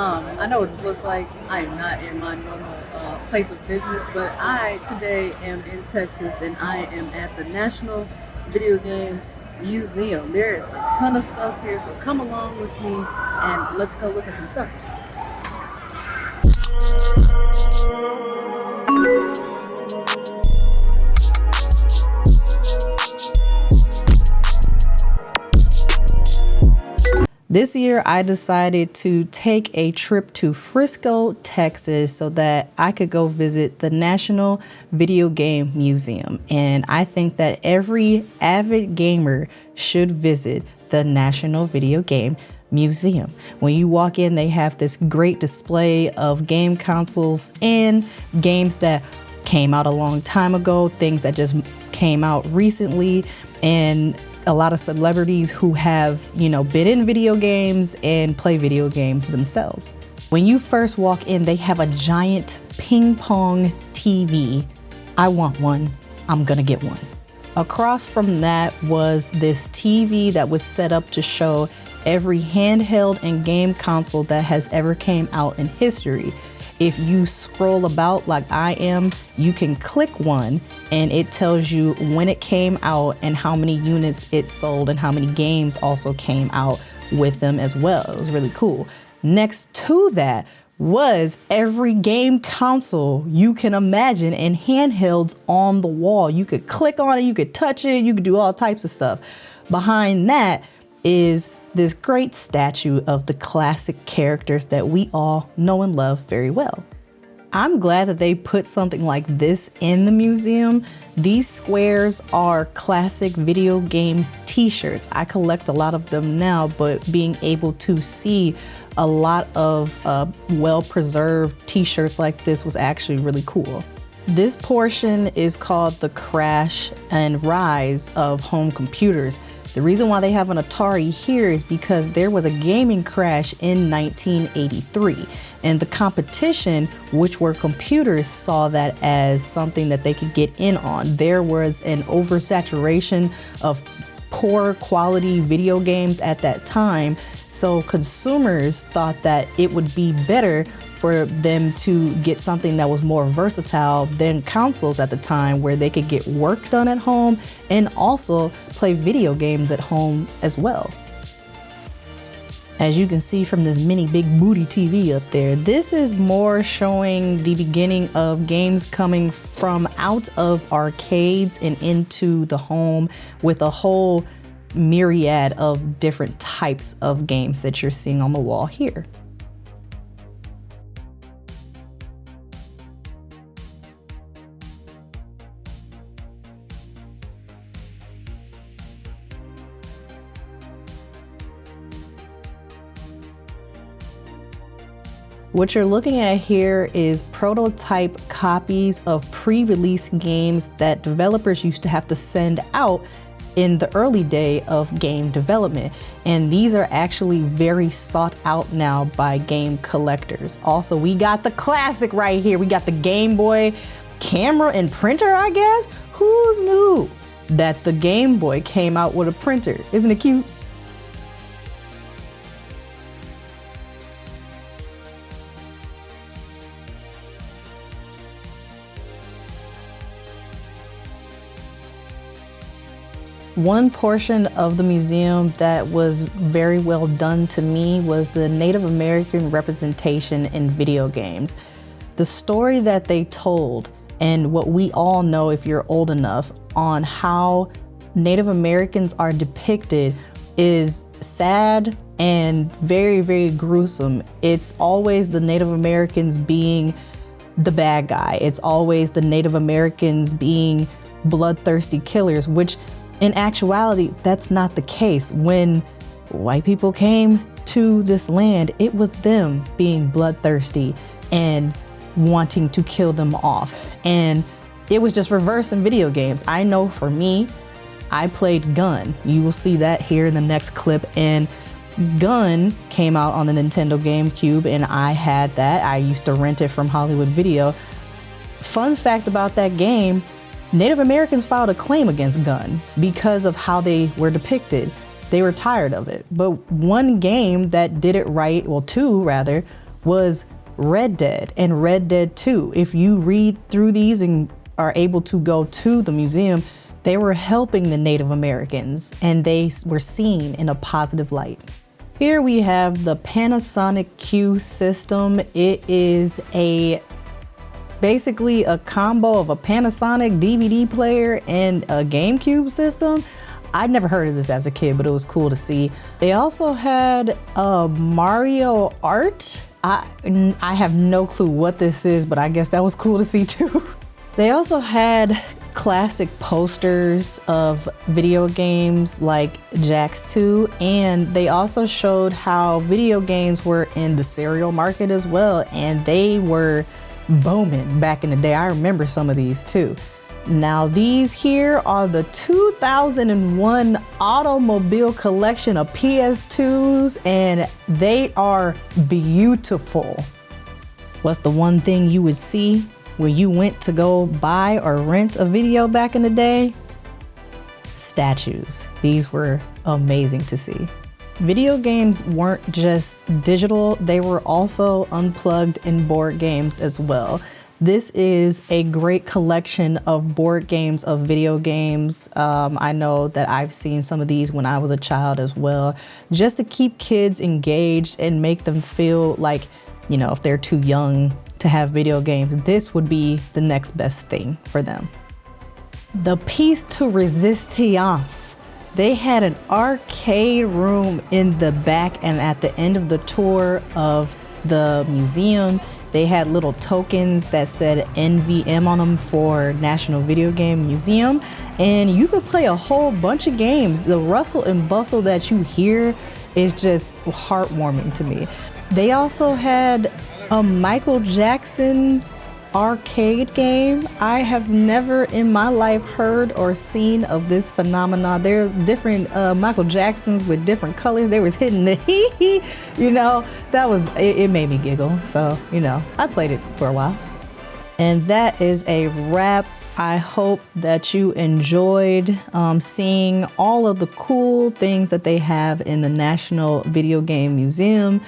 I know what this looks like. I am not in my normal place of business, but I today am in Texas and I am at the National Video Game Museum. There is a ton of stuff here, so come along with me and let's go look at some stuff. This year, I decided to take a trip to Frisco, Texas, so that I could go visit the National Video Game Museum. And I think that every avid gamer should visit the National Video Game Museum. When you walk in, they have this great display of game consoles and games that came out a long time ago, things that just came out recently, and a lot of celebrities who have, been in video games and play video games themselves. When you first walk in, they have a giant ping pong TV. I want one. I'm gonna get one. Across from that was this TV that was set up to show every handheld and game console that has ever came out in history. If you scroll about like I am, you can click one and it tells you when it came out and how many units it sold and how many games also came out with them as well. It was really cool. Next to that was every game console you can imagine and handhelds on the wall. You could click on it, you could touch it, you could do all types of stuff. Behind that is this great statue of the classic characters that we all know and love very well. I'm glad that they put something like this in the museum. These squares are classic video game t-shirts. I collect a lot of them now, but being able to see a lot of well-preserved t-shirts like this was actually really cool. This portion is called the crash and rise of home computers. The reason why they have an Atari here is because there was a gaming crash in 1983, and the competition, which were computers, saw that as something that they could get in on. There was an oversaturation of poor quality video games at that time, so consumers thought that it would be better for them to get something that was more versatile than consoles at the time, where they could get work done at home and also play video games at home as well. As you can see from this mini big booty TV up there, this is more showing the beginning of games coming from out of arcades and into the home, with a whole myriad of different types of games that you're seeing on the wall here. What you're looking at here is prototype copies of pre-release games that developers used to have to send out in the early day of game development. And these are actually very sought out now by game collectors. Also, we got the classic right here. We got the Game Boy camera and printer, I guess. Who knew that the Game Boy came out with a printer? Isn't it cute? One portion of the museum that was very well done to me was the Native American representation in video games. The story that they told, and what we all know if you're old enough, on how Native Americans are depicted is sad and very, very gruesome. It's always the Native Americans being the bad guy. It's always the Native Americans being bloodthirsty killers, which in actuality, that's not the case. When white people came to this land, it was them being bloodthirsty and wanting to kill them off. And it was just reverse in video games. I know for me, I played Gun. You will see that here in the next clip. And Gun came out on the Nintendo GameCube, and I had that. I used to rent it from Hollywood Video. Fun fact about that game, Native Americans filed a claim against Gun because of how they were depicted. They were tired of it. But one game that did it right, well, two rather, was Red Dead and Red Dead 2. If you read through these and are able to go to the museum, they were helping the Native Americans and they were seen in a positive light. Here we have the Panasonic Q system. It is basically a combo of a Panasonic DVD player and a GameCube system. I'd never heard of this as a kid, but it was cool to see. They also had a Mario Art. I have no clue what this is, but I guess that was cool to see too. They also had classic posters of video games like Jax 2, and they also showed how video games were in the cereal market as well, and they were booming back in the day. I remember some of these too. Now these here are the 2001 automobile collection of PS2s, and they are beautiful. What's the one thing you would see when you went to go buy or rent a video back in the day? Statues. These were amazing to see. Video games weren't just digital, they were also unplugged in board games as well. This is a great collection of board games, of video games. I know that I've seen some of these when I was a child as well, just to keep kids engaged and make them feel like, you know, if they're too young to have video games, this would be the next best thing for them. The piece to resistance. They had an arcade room in the back, and at the end of the tour of the museum, they had little tokens that said NVM on them for National Video Game Museum, and you could play a whole bunch of games. The rustle and bustle that you hear is just heartwarming to me. They also had a Michael Jackson arcade game. I have never in my life heard or seen of this phenomenon. There's different Michael Jacksons with different colors. They was hitting the hee, you know, that was, it made me giggle. So, you know, I played it for a while. And that is a wrap. I hope that you enjoyed seeing all of the cool things that they have in the National Video Game Museum.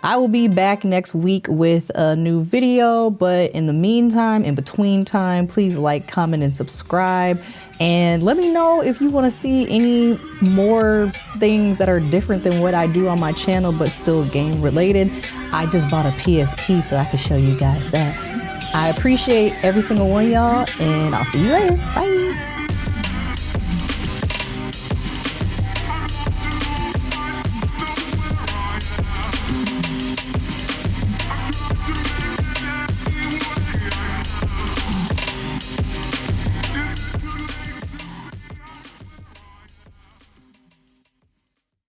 I will be back next week with a new video, but in the meantime, in between time, please like, comment, and subscribe. And let me know if you want to see any more things that are different than what I do on my channel, but still game related. I just bought a PSP so I can show you guys that. I appreciate every single one of y'all, and I'll see you later. Bye.